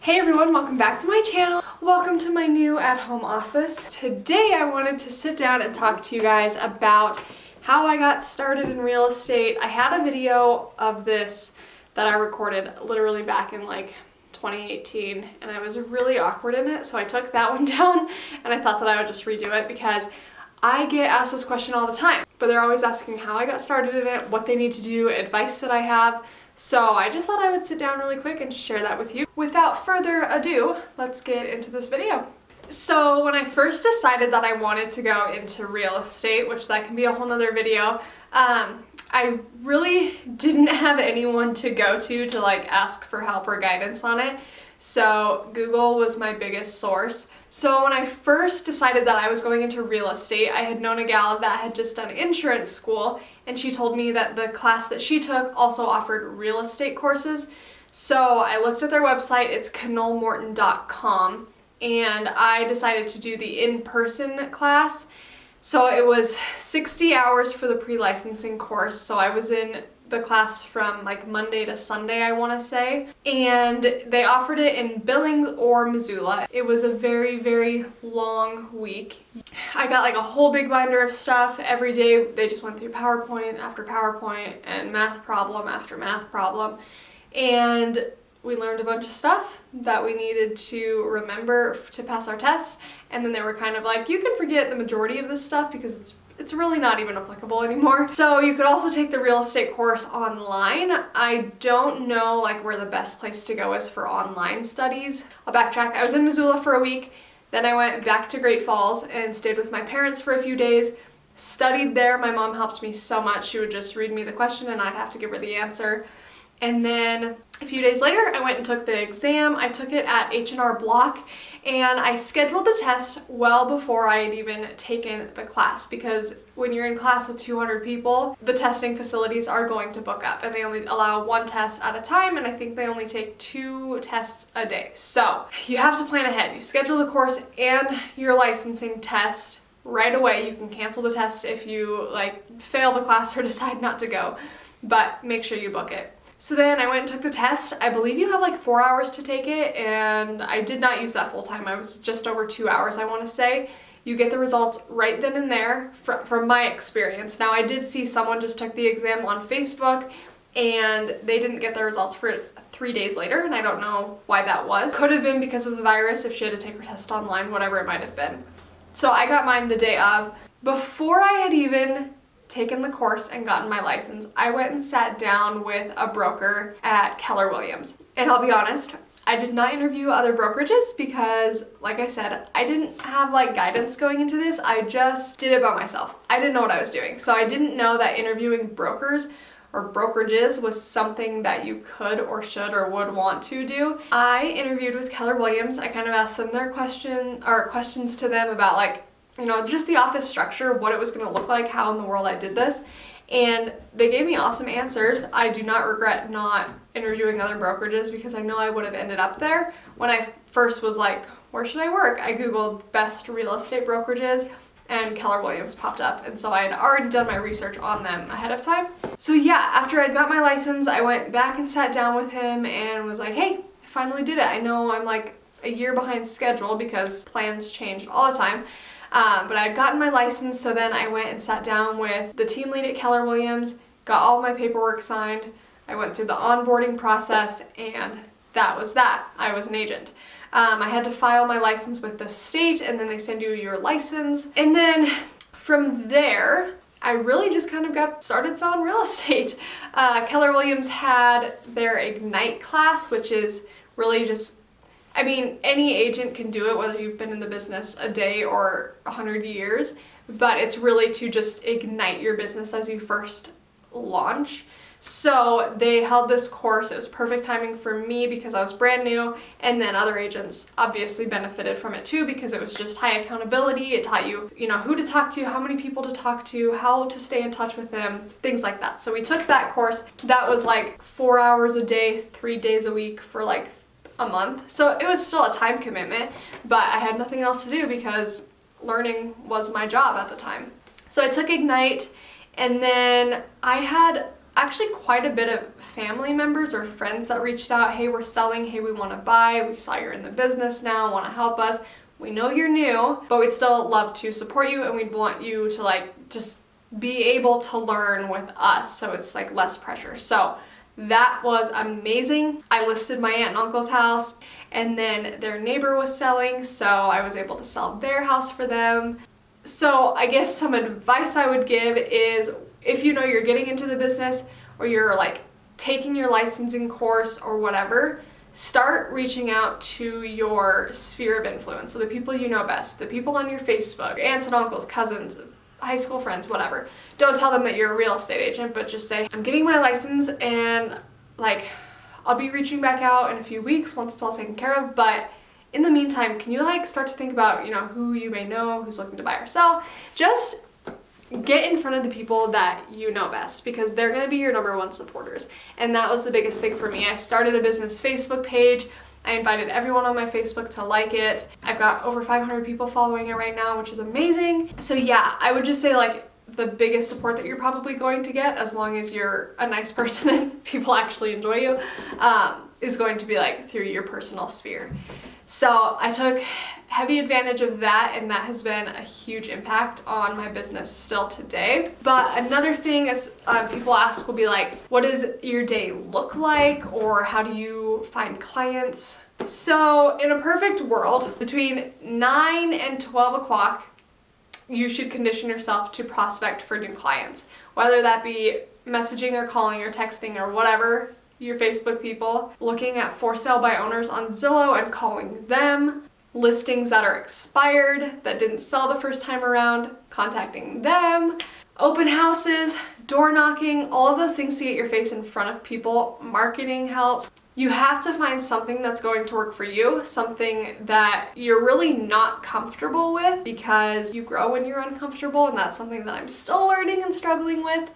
Hey everyone, welcome back to my channel. Welcome to my new at-home office. Today I wanted to sit down and talk to you guys about how I got started in real estate. I had a video of this that I recorded literally back in like 2018 and I was really awkward in it, so I took that one down and I thought that I would just redo it because I get asked this question all the time, but they're always asking how I got started in it, what they need to do, advice that I have. So I just thought I would sit down really quick and share that with you. Without further ado, let's get into this video. So when I first decided that I wanted to go into real estate, which that can be a whole nother video, I really didn't have anyone to go to like ask for help or guidance on it. So Google was my biggest source. So when I first decided that I was going into real estate, I had known a gal that had just done insurance school, and she told me that the class that she took also offered real estate courses. So I looked at their website, it's knollmorton.com, and I decided to do the in-person class. So it was 60 hours for the pre-licensing course, so I was in the class from like Monday to Sunday, I want to say, and they offered it in Billings or Missoula. It was a very, very long week. I got like a whole big binder of stuff. Every day they just went through PowerPoint after PowerPoint and math problem after math problem, and we learned a bunch of stuff that we needed to remember to pass our test. And then they were kind of like, you can forget the majority of this stuff because it's really not even applicable anymore. So you could also take the real estate course online. I don't know like where the best place to go is for online studies. I'll backtrack. I was in Missoula for a week, then I went back to Great Falls and stayed with my parents for a few days, studied there. My mom helped me so much. She would just read me the question and I'd have to give her the answer. And then a few days later, I went and took the exam. I took it at H&R Block, and I scheduled the test well before I had even taken the class, because when you're in class with 200 people, the testing facilities are going to book up, and they only allow one test at a time, and I think they only take 2 tests a day. So you have to plan ahead. You schedule the course and your licensing test right away. You can cancel the test if you like fail the class or decide not to go, but make sure you book it. So then I went and took the test. I believe you have like 4 hours to take it, and I did not use that full time. I was just over 2 hours, I want to say. You get the results right then and there from my experience. Now, I did see someone just took the exam on Facebook, and they didn't get their results for 3 days later, and I don't know why that was. Could have been because of the virus, if she had to take her test online, whatever it might have been. So I got mine the day of. Before I had even taken the course and gotten my license, I went and sat down with a broker at Keller Williams. And I'll be honest, I did not interview other brokerages because, like I said, I didn't have like guidance going into this. I just did it by myself. I didn't know what I was doing. So I didn't know that interviewing brokers or brokerages was something that you could or should or would want to do. I interviewed with Keller Williams. I kind of asked them their questions to them about like, you know, just the office structure, what it was going to look like, how in the world I did this. And they gave me awesome answers. I do not regret not interviewing other brokerages because I know I would have ended up there. When I first was like, where should I work? I Googled best real estate brokerages and Keller Williams popped up. And so I had already done my research on them ahead of time. So yeah, after I'd got my license, I went back and sat down with him and was like, hey, I finally did it. I know I'm like a year behind schedule because plans change all the time. But I had gotten my license, so then I went and sat down with the team lead at Keller Williams, got all my paperwork signed, I went through the onboarding process, and that was that. I was an agent. I had to file my license with the state, and then they send you your license. And then from there, I really just kind of got started selling real estate. Keller Williams had their Ignite class, which is really just, I mean, any agent can do it, whether you've been in the business a day or 100 years, but it's really to just ignite your business as you first launch. So they held this course. It was perfect timing for me because I was brand new, and then other agents obviously benefited from it too because it was just high accountability. It taught you, you know, who to talk to, how many people to talk to, how to stay in touch with them, things like that. So we took that course. That was like 4 hours a day, 3 days a week for like a month. So it was still a time commitment, but I had nothing else to do because learning was my job at the time. So I took Ignite, and then I had actually quite a bit of family members or friends that reached out. Hey, we're selling. Hey, we want to buy. We saw you're in the business now. Want to help us. We know you're new, but we'd still love to support you, and we'd want you to like just be able to learn with us, so it's like less pressure. So that was amazing. I listed my aunt and uncle's house, and then their neighbor was selling, so I was able to sell their house for them. So I guess some advice I would give is, if you know you're getting into the business or you're like taking your licensing course or whatever, start reaching out to your sphere of influence. So the people you know best, the people on your Facebook, aunts and uncles, cousins, high school friends, whatever. Don't tell them that you're a real estate agent, but just say, I'm getting my license and like, I'll be reaching back out in a few weeks once it's all taken care of. But in the meantime, can you like start to think about, you know, who you may know, who's looking to buy or sell? Just get in front of the people that you know best, because they're going to be your number one supporters. And that was the biggest thing for me. I started a business Facebook page. I invited everyone on my Facebook to like it. I've got over 500 people following it right now, which is amazing. So yeah, I would just say like the biggest support that you're probably going to get, as long as you're a nice person and people actually enjoy you, is going to be like through your personal sphere. So I took heavy advantage of that, and that has been a huge impact on my business still today. But another thing is, people ask will be like, what does your day look like, or how do you find clients? So in a perfect world, between 9 and 12 o'clock, you should condition yourself to prospect for new clients, whether that be messaging or calling or texting or whatever, your Facebook people, looking at for sale by owners on Zillow and calling them, listings that are expired, that didn't sell the first time around, contacting them, open houses, door knocking, all of those things to get your face in front of people. Marketing helps. You have to find something that's going to work for you, something that you're really not comfortable with, because you grow when you're uncomfortable, and that's something that I'm still learning and struggling with.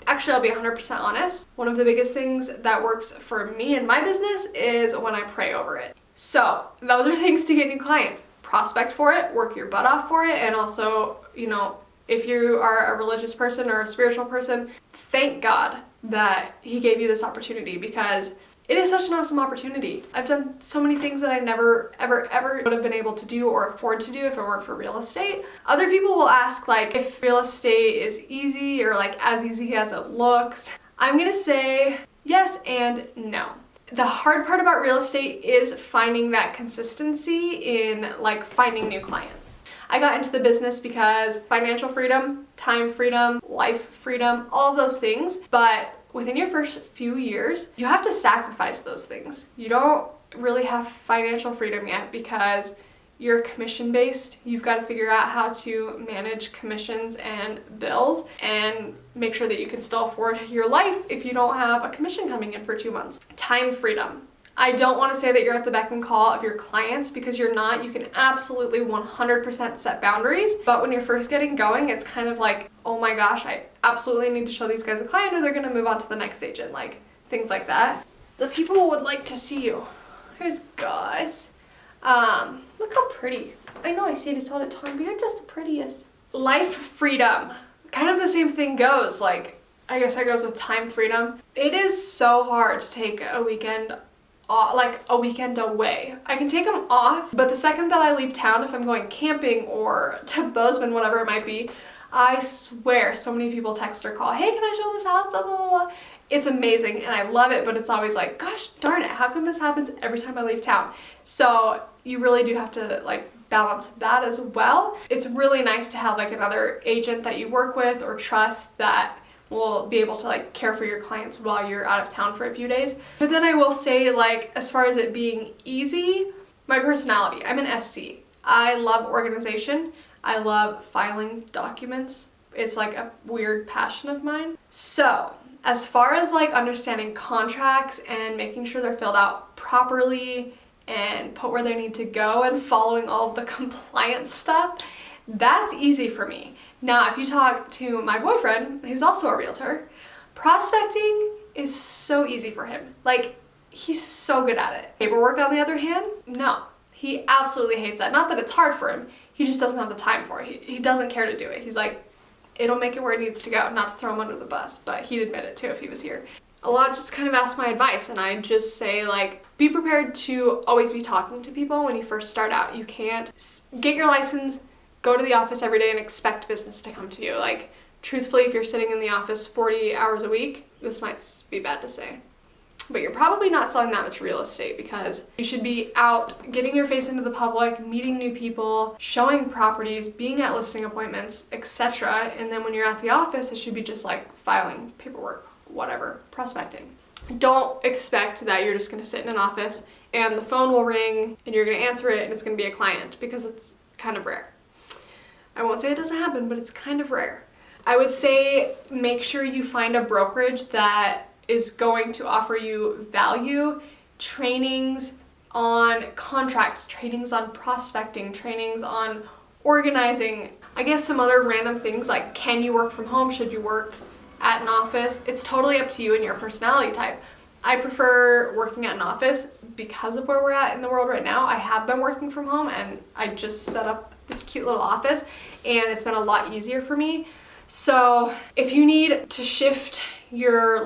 Actually, I'll be 100% honest. One of the biggest things that works for me in my business is when I pray over it. So those are things to get new clients. Prospect for it, work your butt off for it, and also, you know, if you are a religious person or a spiritual person, thank God that He gave you this opportunity, because it is such an awesome opportunity. I've done so many things that I never, ever would have been able to do or afford to do if it weren't for real estate. Other people will ask like if real estate is easy or like as easy as it looks. I'm gonna say yes and no. The hard part about real estate is finding that consistency in like finding new clients. I got into the business because financial freedom, time freedom, life freedom, all of those things, but within your first few years, you have to sacrifice those things. You don't really have financial freedom yet because you're commission-based. You've got to figure out how to manage commissions and bills and make sure that you can still afford your life if you don't have a commission coming in for 2 months. Time freedom. I don't want to say that you're at the beck and call of your clients, because you're not. You can absolutely 100% set boundaries, but when you're first getting going, it's kind of like, oh my gosh, I absolutely need to show these guys a client or they're going to move on to the next agent, like things like that. The people would like to see you. Here's guys. Look how pretty. I know I say this all the time, but you're just the prettiest. Life freedom. Kind of the same thing goes, like, I guess that goes with time freedom. It is so hard to take a weekend like a weekend away. I can take them off, but the second that I leave town, if I'm going camping or to Bozeman, whatever it might be, I swear so many people text or call, hey, can I show this house, blah, blah, blah. It's amazing and I love it, but it's always like, gosh darn it, how come this happens every time I leave town? So you really do have to like balance that as well. It's really nice to have like another agent that you work with or trust that will be able to like care for your clients while you're out of town for a few days. But then I will say, like, as far as it being easy, my personality, I'm an SC. I love organization. I love filing documents. It's like a weird passion of mine. So as far as like understanding contracts and making sure they're filled out properly and put where they need to go and following all of the compliance stuff, that's easy for me. Now, if you talk to my boyfriend, who's also a realtor, prospecting is so easy for him. Like, he's so good at it. Paperwork, on the other hand, no. He absolutely hates that. Not that it's hard for him, he just doesn't have the time for it. He doesn't care to do it. He's like, it'll make it where it needs to go. Not to throw him under the bus, but he'd admit it too if he was here. A lot just kind of ask my advice, and I just say, like, be prepared to always be talking to people when you first start out. You can't get your license, go to the office every day and expect business to come to you. Like, truthfully, if you're sitting in the office 40 hours a week, this might be bad to say, but you're probably not selling that much real estate, because you should be out getting your face into the public, meeting new people, showing properties, being at listing appointments, etc. And then when you're at the office, it should be just like filing paperwork, whatever, prospecting. Don't expect that you're just going to sit in an office and the phone will ring and you're going to answer it and it's going to be a client, because it's kind of rare. I won't say it doesn't happen, but it's kind of rare. I would say make sure you find a brokerage that is going to offer you value, trainings on contracts, trainings on prospecting, trainings on organizing. I guess some other random things like, can you work from home? Should you work at an office? It's totally up to you and your personality type. I prefer working at an office because of where we're at in the world right now. I have been working from home and I just set up this cute little office and it's been a lot easier for me. So if you need to shift your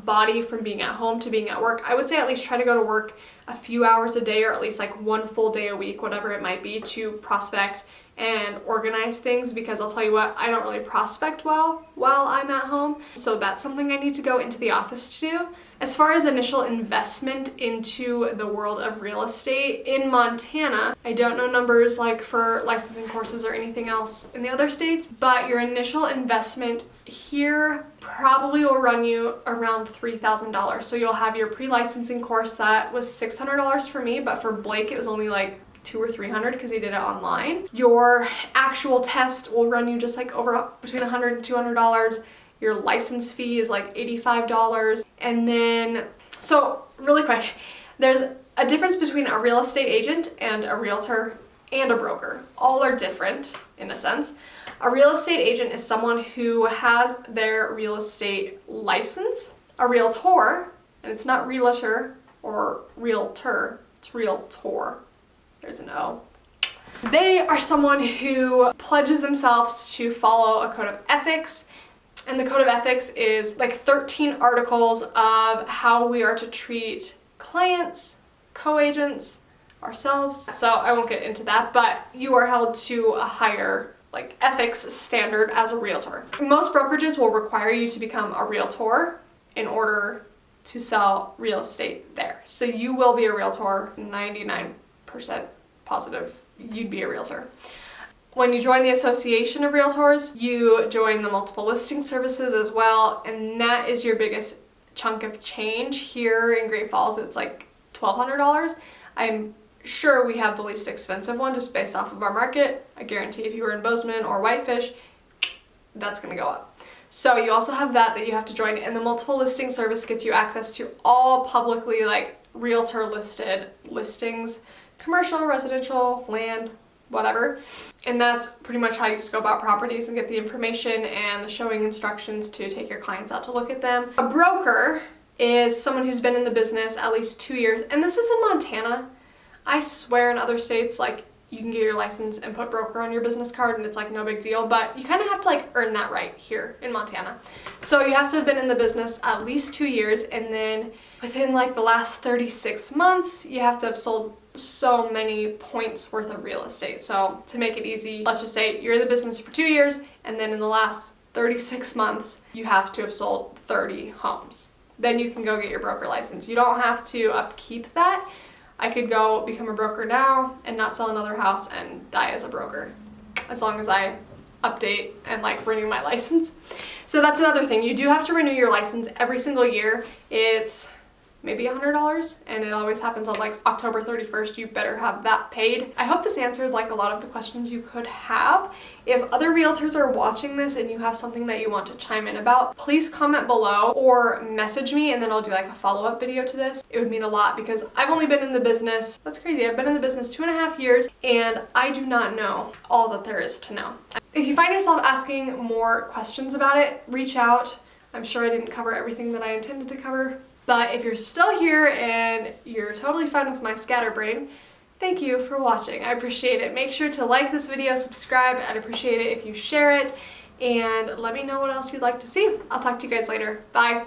body from being at home to being at work, I would say at least try to go to work a few hours a day, or at least like one full day a week, whatever it might be, to prospect and organize things, because I'll tell you what, I don't really prospect well while I'm at home. So that's something I need to go into the office to do. As far as initial investment into the world of real estate in Montana, I don't know numbers like for licensing courses or anything else in the other states, but your initial investment here probably will run you around $3,000. So you'll have your pre-licensing course that was $600 for me, but for Blake it was only like $200 or $300 because he did it online. Your actual test will run you just like over between $100 and $200. Your license fee is like $85. And then, so really quick, there's a difference between a real estate agent and a realtor and a broker. All are different in a sense. A real estate agent is someone who has their real estate license. A realtor, and it's not realtor or realtor, it's realtor. There's an O. They are someone who pledges themselves to follow a code of ethics. And the code of ethics is like 13 articles of how we are to treat clients, co-agents, ourselves. So I won't get into that, but you are held to a higher ethics standard as a realtor. Most brokerages will require you to become a realtor in order to sell real estate there. So you will be a realtor, 99% positive you'd be a realtor. When you join the Association of Realtors, you join the multiple listing services as well, and that is your biggest chunk of change. Here in Great Falls, it's like $1,200. I'm sure we have the least expensive one just based off of our market. I guarantee if you were in Bozeman or Whitefish, that's gonna go up. So you also have that you have to join, and the multiple listing service gets you access to all publicly realtor listed listings, commercial, residential, land, whatever. And that's pretty much how you scope out properties and get the information and the showing instructions to take your clients out to look at them. A broker is someone who's been in the business at least 2 years, and this is in Montana. I swear in other states, you can get your license and put broker on your business card and it's no big deal, but you kind of have to earn that right here in Montana. So you have to have been in the business at least 2 years, and then within the last 36 months, you have to have sold so many points worth of real estate. So to make it easy, let's just say you're in the business for 2 years, and then in the last 36 months, you have to have sold 30 homes. Then you can go get your broker license. You don't have to upkeep that. I could go become a broker now and not sell another house and die as a broker, as long as I update and renew my license. So that's another thing. You do have to renew your license every single year. It's maybe $100, and it always happens on October 31st. You better have that paid. I hope this answered a lot of the questions you could have. If other realtors are watching this and you have something that you want to chime in about, please comment below or message me, and then I'll do a follow-up video to this. It would mean a lot because I've only been in the business, that's crazy, I've been in the business 2.5 years, and I do not know all that there is to know. If you find yourself asking more questions about it, reach out. I'm sure I didn't cover everything that I intended to cover. But if you're still here and you're totally fine with my scatterbrain, thank you for watching. I appreciate it. Make sure to like this video, subscribe. I'd appreciate it if you share it. and let me know what else you'd like to see. I'll talk to you guys later. Bye.